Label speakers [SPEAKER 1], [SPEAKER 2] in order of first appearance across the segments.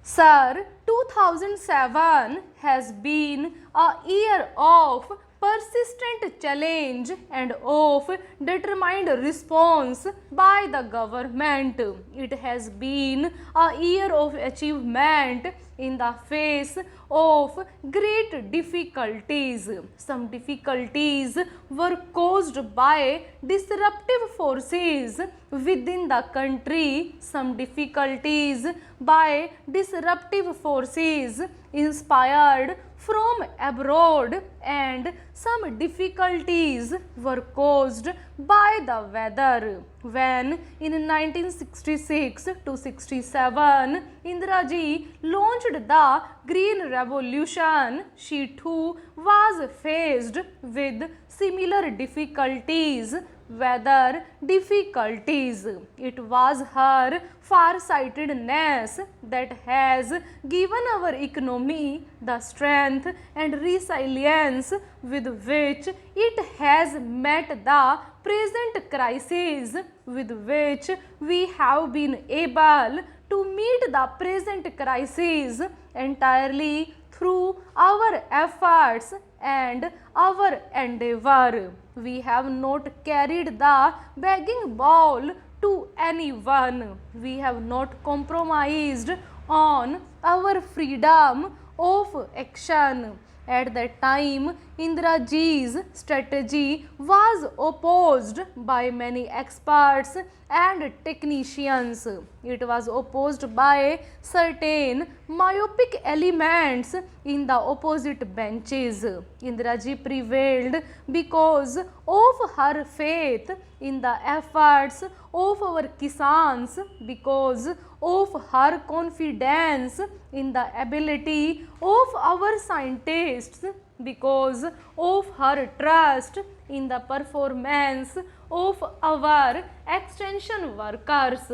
[SPEAKER 1] Sir, 2007 has been a year of persistent challenge and of determined response by the government. It has been a year of achievement in the face of great difficulties. Some difficulties were caused by disruptive forces within the country, some difficulties by disruptive forces inspired from abroad, and some difficulties were caused by the weather. When in 1966 to 67 Indira launched the Green Revolution, she too was faced with similar difficulties, weather difficulties. It was her far-sightedness that has given our economy the strength and resilience with which it has met the present crisis, with which we have been able to meet the present crisis entirely through our efforts and our endeavor. We have not carried the begging bowl to anyone. We have not compromised on our freedom of action. At that time, Indira Ji's strategy was opposed by many experts and technicians. It was opposed by certain myopic elements in the opposite benches. Indira Ji prevailed because of her faith in the efforts of our Kisans, because of her confidence in the ability of our scientists, because of her trust in the performance of our extension workers.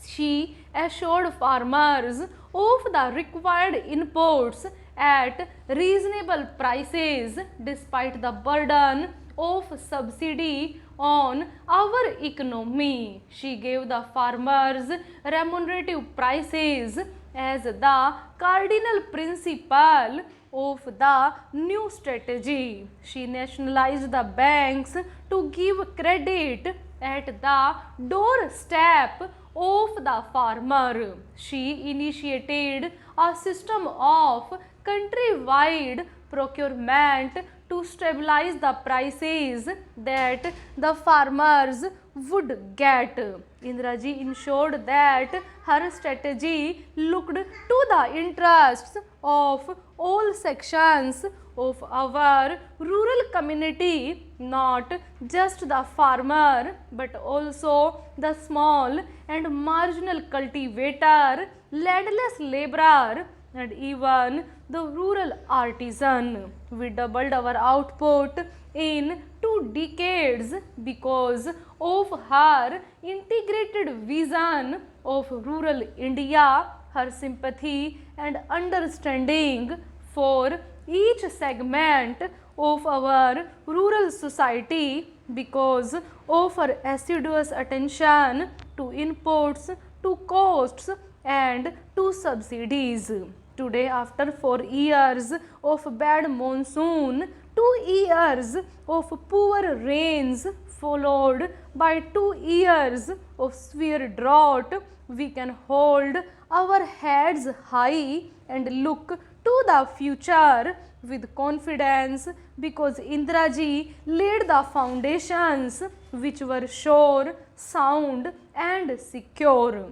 [SPEAKER 1] She assured farmers of the required inputs at reasonable prices despite the burden of subsidy on our economy. She gave the farmers remunerative prices as the cardinal principle of the new strategy. She nationalized the banks to give credit at the doorstep of the farmer. She initiated a system of countrywide procurement to stabilize the prices that the farmers would get. Indira Ji ensured that her strategy looked to the interests of all sections of our rural community, not just the farmer but also the small and marginal cultivator, landless laborer, and even the rural artisan. We doubled our output in 2 decades because of her integrated vision of rural India, her sympathy and understanding for each segment of our rural society, because of her assiduous attention to inputs, to costs and to subsidies. Today, after 4 years of bad monsoon, 2 years of poor rains followed by 2 years of severe drought, we can hold our heads high and look to the future with confidence, because Indira Ji laid the foundations which were sure, sound and secure.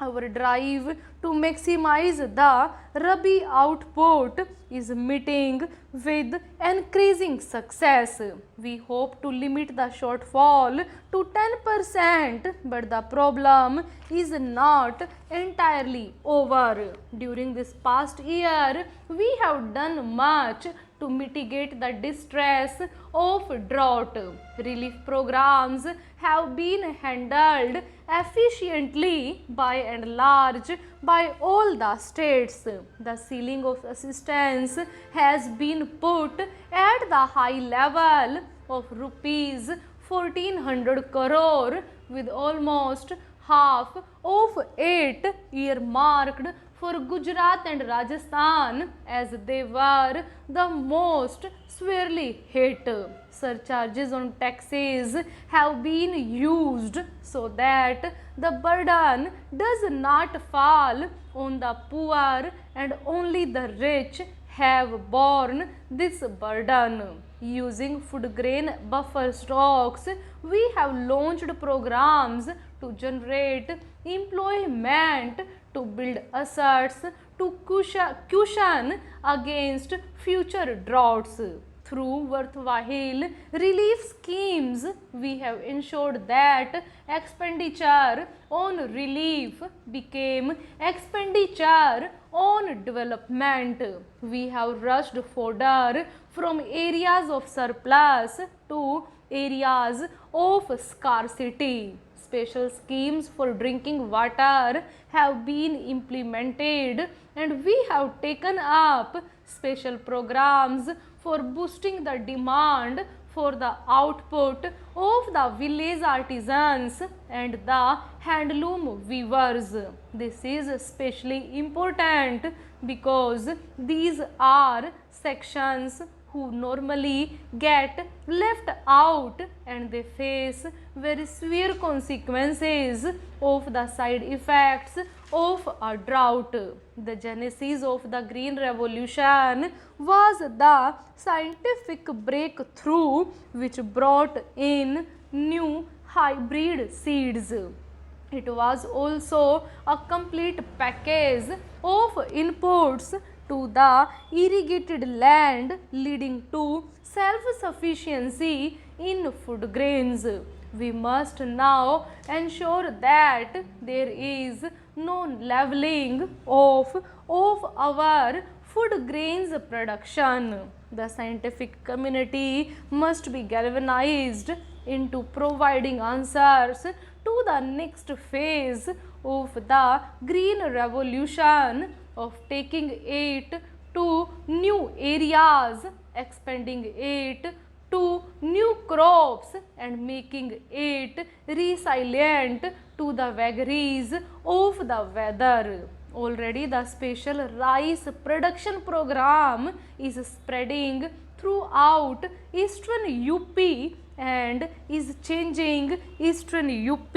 [SPEAKER 1] Our drive to maximize the Rabi output is meeting with increasing success. We hope to limit the shortfall to 10%, but the problem is not entirely over. During this past year, we have done much to mitigate the distress of drought. Relief programs have been handled efficiently by and large by all the states. The ceiling of assistance has been put at the high level of rupees 1400 crore, with almost half of it earmarked for Gujarat and Rajasthan as they were the most severely hit. Surcharges on taxes have been used so that the burden does not fall on the poor and only the rich have borne this burden. Using food grain buffer stocks, we have launched programs to generate employment, to build assets, to cushion against future droughts. Through worthwhile relief schemes, we have ensured that expenditure on relief became expenditure on development. We have rushed fodder from areas of surplus to areas of scarcity. Special schemes for drinking water have been implemented, and we have taken up special programs for boosting the demand for the output of the village artisans and the handloom weavers. This is especially important because these are sections who normally get left out, and they face very severe consequences of the side effects of a drought. The genesis of the Green Revolution was the scientific breakthrough which brought in new hybrid seeds. It was also a complete package of inputs to the irrigated land, leading to self-sufficiency in food grains. We must now ensure that there is no leveling off of our food grains production. The scientific community must be galvanized into providing answers to the next phase of the Green Revolution, of taking it to new areas, expanding it to new crops, and making it resilient to the vagaries of the weather. Already the special rice production program is spreading throughout eastern UP and is changing eastern UP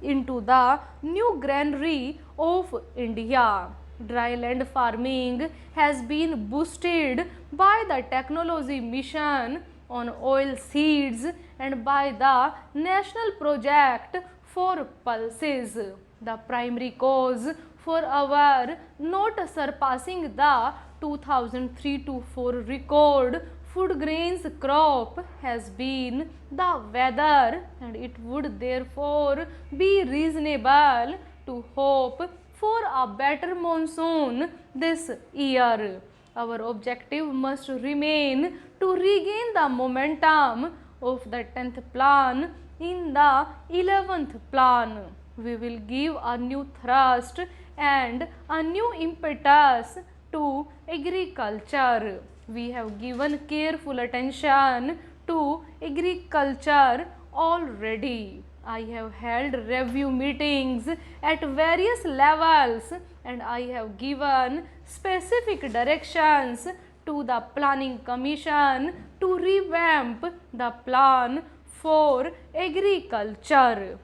[SPEAKER 1] into the new granary of India. Dryland farming has been boosted by the technology mission on oil seeds and by the National Project for Pulses. The primary cause for our not surpassing the 2003-4 record food grains crop has been the weather, and it would therefore be reasonable to hope for a better monsoon this year. Our objective must remain to regain the momentum of the 10th plan in the 11th plan. We will give a new thrust and a new impetus to agriculture. We have given careful attention to agriculture already. I have held review meetings at various levels, and I have given specific directions to the Planning Commission to revamp the plan for agriculture.